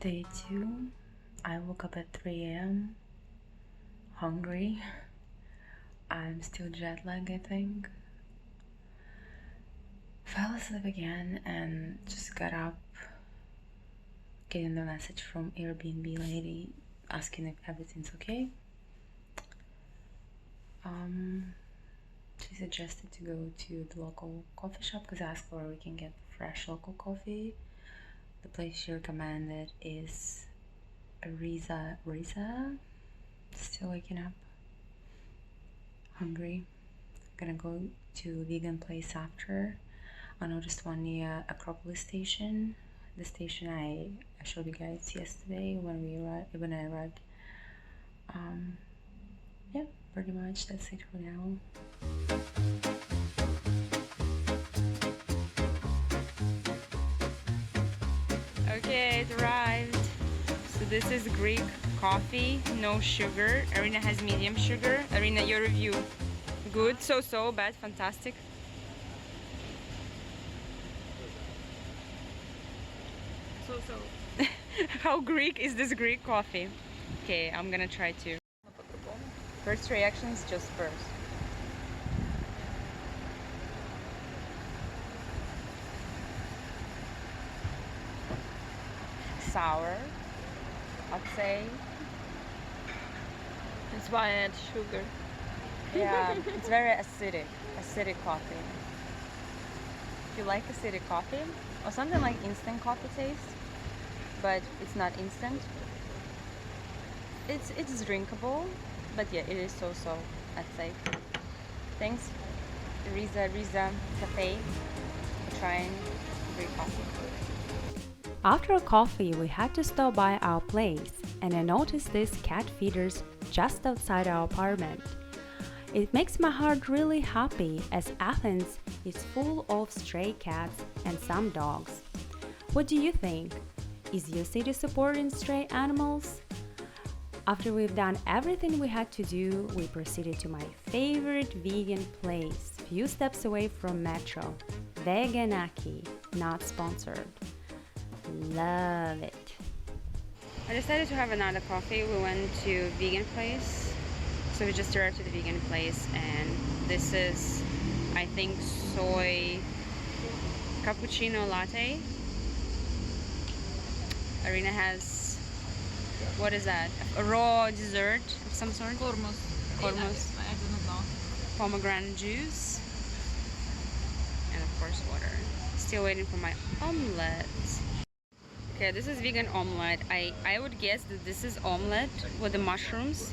Day 2. I woke up at 3 a.m. hungry. I'm still jet lagged, I think. Fell asleep again and just got up, getting the message from Airbnb lady asking if everything's okay. She suggested to go to the local coffee shop because I asked where we can get fresh local coffee. The place she recommended is Riza. Still waking up, hungry. Gonna go to a vegan place after. I noticed one near Acropolis station, the station I showed you guys yesterday when I arrived. Yeah, pretty much that's it for now. Okay, it arrived. So this is Greek coffee, no sugar. Arena has medium sugar. Arena, your review. Good, so, bad, fantastic. So. How Greek is this Greek coffee? Okay, I'm gonna try to. First reactions, just first. Sour, I'd say. It's why I add sugar. Yeah, it's very acidic coffee. If you like acidic coffee, or something like instant coffee taste, but it's not instant. It's drinkable, but yeah, it is so, I'd say. Thanks, Riza Café, for trying Greek coffee. After coffee, we had to stop by our place, and I noticed these cat feeders just outside our apartment. It makes my heart really happy as Athens is full of stray cats and some dogs. What do you think? Is your city supporting stray animals? After we've done everything we had to do, we proceeded to my favorite vegan place, few steps away from Metro, Veganaki, not sponsored. Love it. I decided to have another coffee. We went to a vegan place. So we just arrived to the vegan place, and this is, I think, soy cappuccino latte. Arena has, what is that? A raw dessert of some sort? Kormos. I don't know. Pomegranate juice. And of course water. Still waiting for my omelette. Okay, this is vegan omelette. I would guess that this is omelette with the mushrooms.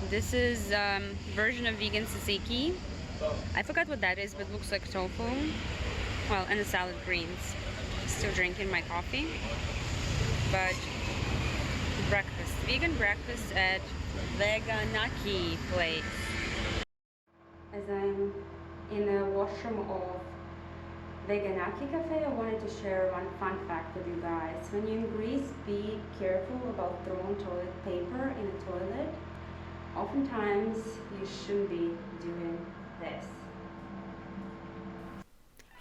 This is version of vegan tzatziki. I forgot what that is, but looks like tofu. Well, and the salad greens. Still drinking my coffee. But breakfast, vegan breakfast at Veganaki place. As I'm in the washroom of Veganaki cafe, I wanted to share one fun fact with you guys. When you're in Greece, be careful about throwing toilet paper in a toilet. Oftentimes, you shouldn't be doing this.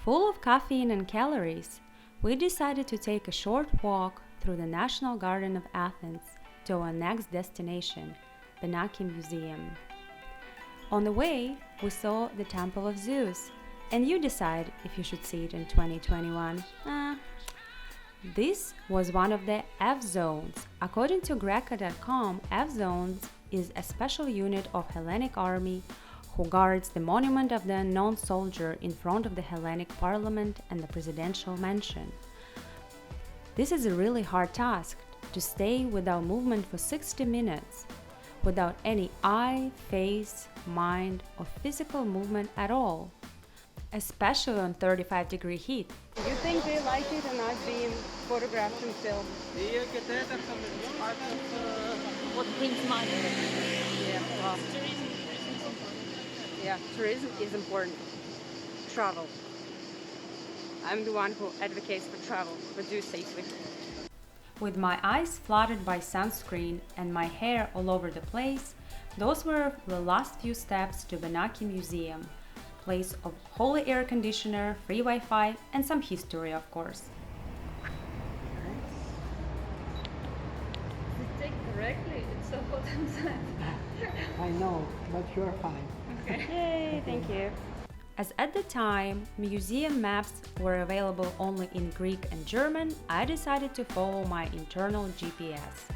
Full of caffeine and calories, we decided to take a short walk through the National Garden of Athens to our next destination, Benaki Museum. On the way, we saw the Temple of Zeus, and you decide if you should see it in 2021. This was one of the Evzones. According to Greco.com, Evzones is a special unit of Hellenic army who guards the monument of the unknown soldier in front of the Hellenic parliament and the presidential mansion. This is a really hard task, to stay without movement for 60 minutes, without any eye, face, mind, or physical movement at all, especially on 35-degree heat. Do you think they like it or not being photographed and filmed? What brings money? Yeah, well, yeah, tourism is important. Travel. I'm the one who advocates for travel, but do safely. With my eyes flooded by sunscreen and my hair all over the place, those were the last few steps to Benaki Museum, place of holy air conditioner, free Wi-Fi, and some history, of course. I know, but you're fine. Yay, thank you. As at the time, museum maps were available only in Greek and German, I decided to follow my internal GPS.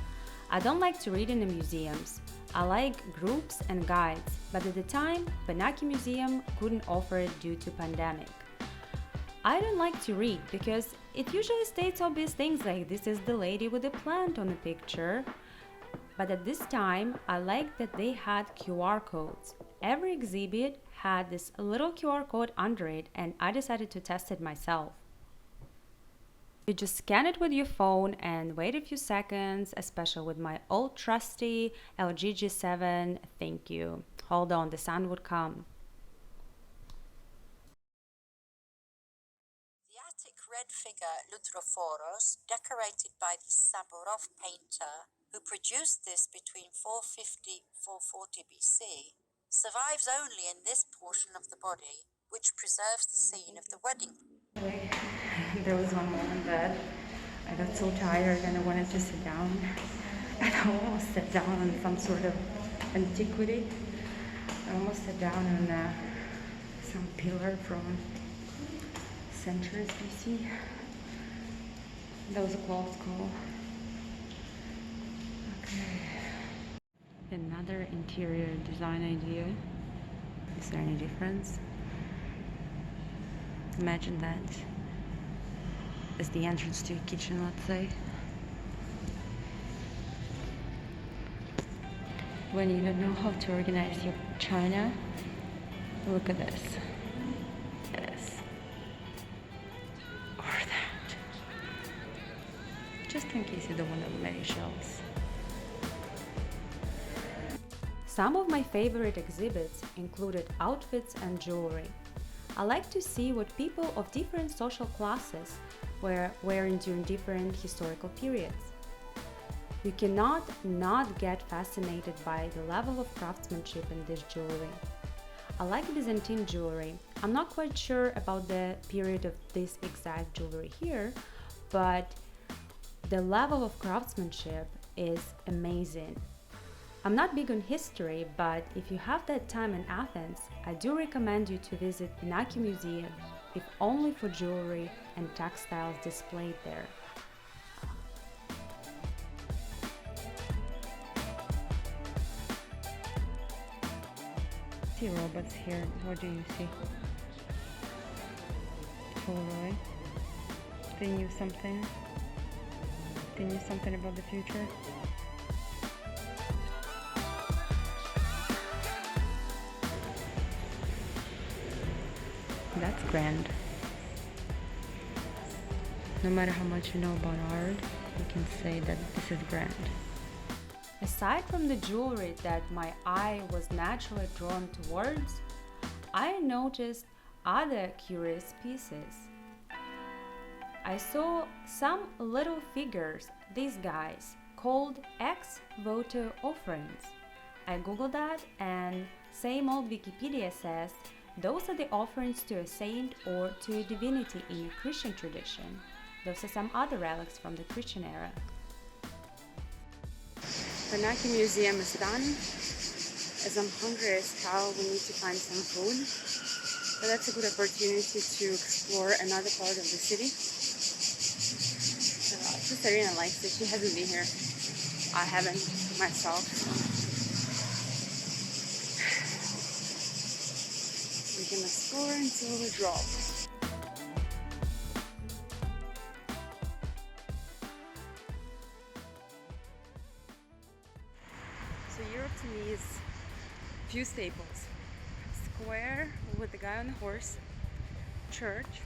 I don't like to read in the museums. I like groups and guides, but at the time, Benaki Museum couldn't offer it due to pandemic. I don't like to read because it usually states obvious things like this is the lady with the plant on the picture. But at this time, I liked that they had QR codes. Every exhibit had this little QR code under it, and I decided to test it myself. You just scan it with your phone and wait a few seconds, especially with my old trusty LG G7. Thank you. Hold on, the sound would come. The Attic red figure Lutrophoros, decorated by the Saburov painter, who produced this between 450–440 BC, survives only in this portion of the body, which preserves the scene of the wedding. There was one moment that I got so tired and I wanted to sit down. And I almost sat down on some sort of antiquity. I almost sat down on some pillar from centuries BC. That was a close call. Okay. Another interior design idea. Is there any difference? Imagine that as the entrance to a kitchen, let's say. When you don't know how to organize your china, look at this. This. Or that. Just in case you don't want many shelves. Some of my favorite exhibits included outfits and jewelry. I like to see what people of different social classes were wearing during different historical periods. You cannot not get fascinated by the level of craftsmanship in this jewelry. I like Byzantine jewelry. I'm not quite sure about the period of this exact jewelry here, but the level of craftsmanship is amazing. I'm not big on history, but if you have that time in Athens, I do recommend you to visit Benaki Museum, if only for jewelry and textiles displayed there. See robots here. What do you see? Polaroid. They knew something. They knew something about the future. That's grand. No matter how much you know about art, you can say that this is grand. Aside from the jewelry that my eye was naturally drawn towards, I noticed other curious pieces. I saw some little figures, these guys, called ex-voto offerings. I googled that and same old Wikipedia says those are the offerings to a saint or to a divinity in a Christian tradition. Those are some other relics from the Christian era. Benaki Museum is done. As I'm hungry as hell, we need to find some food. But that's a good opportunity to explore another part of the city. Sarina likes it. She hasn't been here. I haven't myself. We can explore until we drop. So Europe to me is few staples. Square with the guy on the horse, church,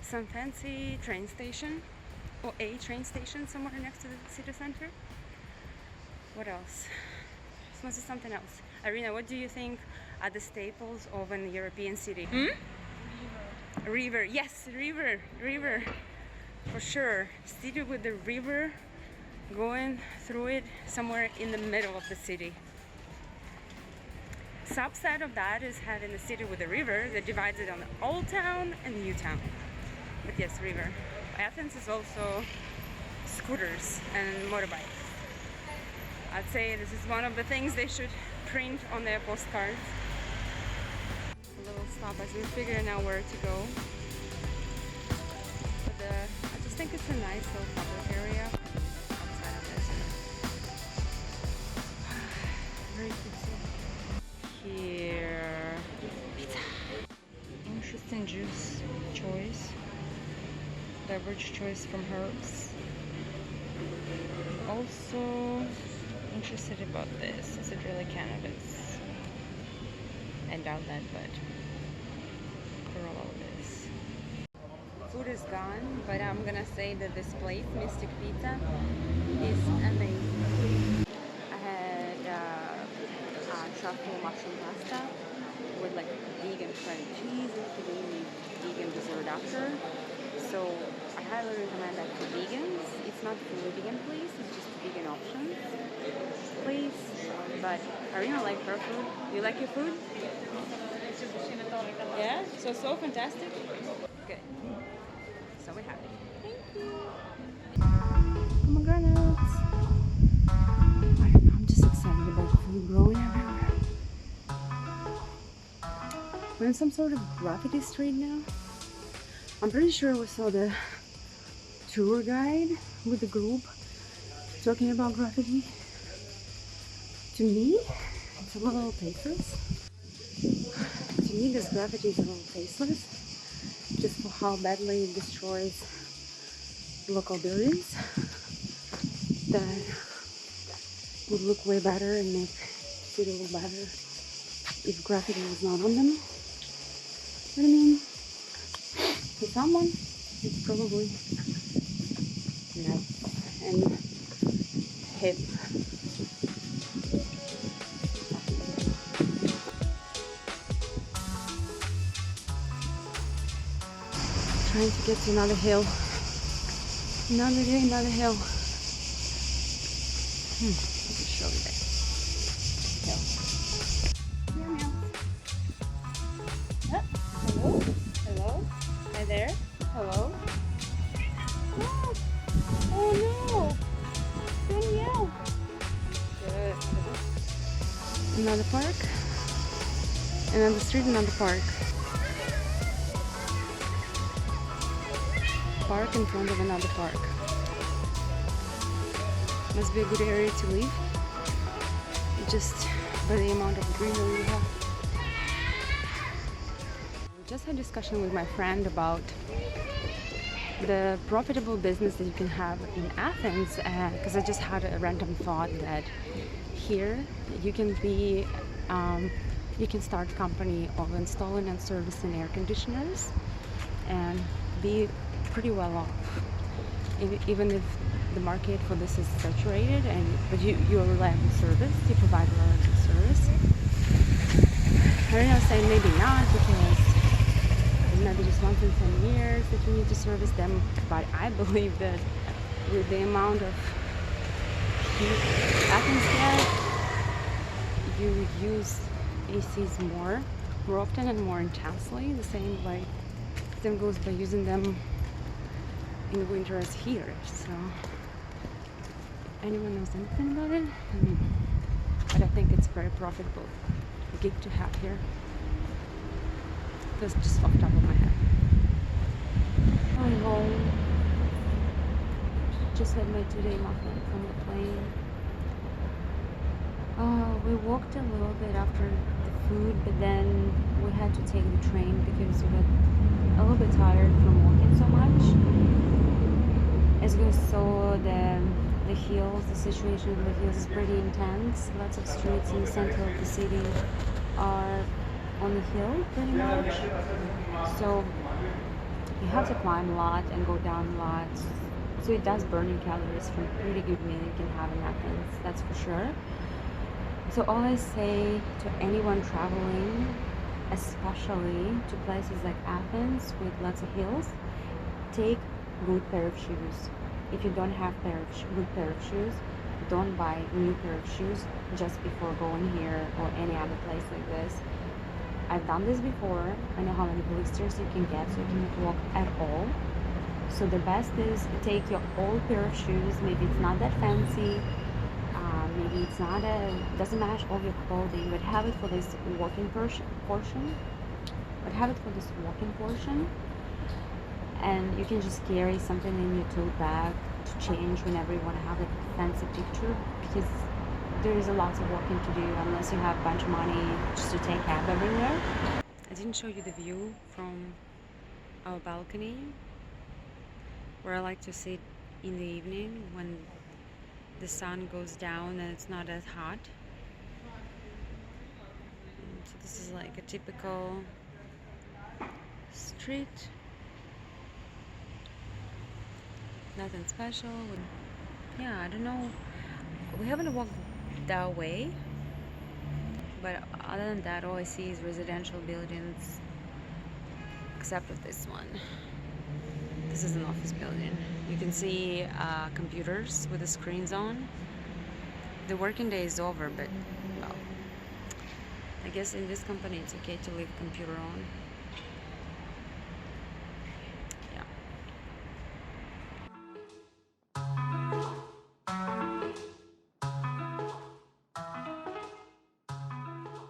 some fancy train station, or a train station somewhere next to the city center. What else? This must be something else. Irina, what do you think are the staples of an European city? River. Yes, river. For sure. City with the river going through it somewhere in the middle of the city. Subset of that is having the city with a river that divides it on the old town and new town. But yes, river. Athens is also scooters and motorbikes. I'd say this is one of the things they should print on their postcards. A little stop as we're figuring out where to go. But I just think it's a nice little public area outside of this. Very pretty. Here, pizza. Interesting juice choice. Beverage choice from herbs. Also interested about this. Is it really cannabis? I doubt that, but for all of this. Food is gone, but I'm gonna say that this place, Mystic Pizza, is amazing. I had truffle mushroom pasta with like vegan shredded cheese. He gave me vegan dessert after. So I highly recommend that for vegans. It's not fully vegan place, it's just vegan options place. But I really like her food. You like your food? Yeah? So fantastic? Good. So we're happy. Thank you. Pomegranates. I don't know, I'm just excited about food growing everywhere. We're in some sort of graffiti street now. I'm pretty sure we saw the tour guide with the group talking about graffiti. To me, it's a little tasteless. To me, this graffiti is a little tasteless, just for how badly it destroys local buildings that would look way better and make the city look better if graffiti was not on them. But I mean, for someone, it's probably nice and hip. Trying to get to another hill. Another day, another hill. Let me show you that hill. Meow, meow. Hello? Hello? Hi there? Hello? Oh, oh no! Danielle! Good. Another park. Another street, another park. Park in front of another park. Must be a good area to live. Just by the amount of greenery we have. We just had a discussion with my friend about the profitable business that you can have in Athens, because I just had a random thought that here you can be you can start a company of installing and servicing air conditioners and be pretty well off, even if the market for this is saturated, but you are reliable service, you provide reliable service. I don't know, saying maybe not, because maybe just once in 10 years that you need to service them, but I believe that with the amount of heat Athens gets, you use ACs more often and more intensely. The same goes by using them in the winter as heaters. So anyone knows anything about it? I mean, but I think it's very profitable gig to have here. That's just off the top of my head. I'm home. Just had my 2-day muffin from the plane. We walked a little bit after the food, but then we had to take the train because we got a little bit tired from walking so much. As we saw the hills, the situation in the hills is pretty intense. Lots of streets in the center of the city are on the hill pretty much. So you have to climb a lot and go down a lot. So it does burn your calories from pretty good meal you can have in Athens, that's for sure. So all I say to anyone traveling, especially to places like Athens with lots of hills, take good pair of shoes. If you don't have good pair of shoes, don't buy new pair of shoes just before going here or any other place like this. I've done this before. I know how many blisters you can get, so you cannot walk at all. So the best is take your old pair of shoes. Maybe it's not that fancy. Maybe it's not doesn't match all your clothing, but have it for this walking portion. But have it for this walking portion, and you can just carry something in your tote bag to change whenever you want to have a fancy picture, because there is a lot of walking to do unless you have a bunch of money just to take cab everywhere. I didn't show you the view from our balcony, where I like to sit in the evening when the sun goes down and it's not as hot. So this is like a typical street. Nothing special. Yeah, I don't know. We haven't walked that way, but other than that, all I see is residential buildings, except for this one. This is an office building. You can see computers with the screens on. The working day is over, but well, I guess in this company it's okay to leave computer on.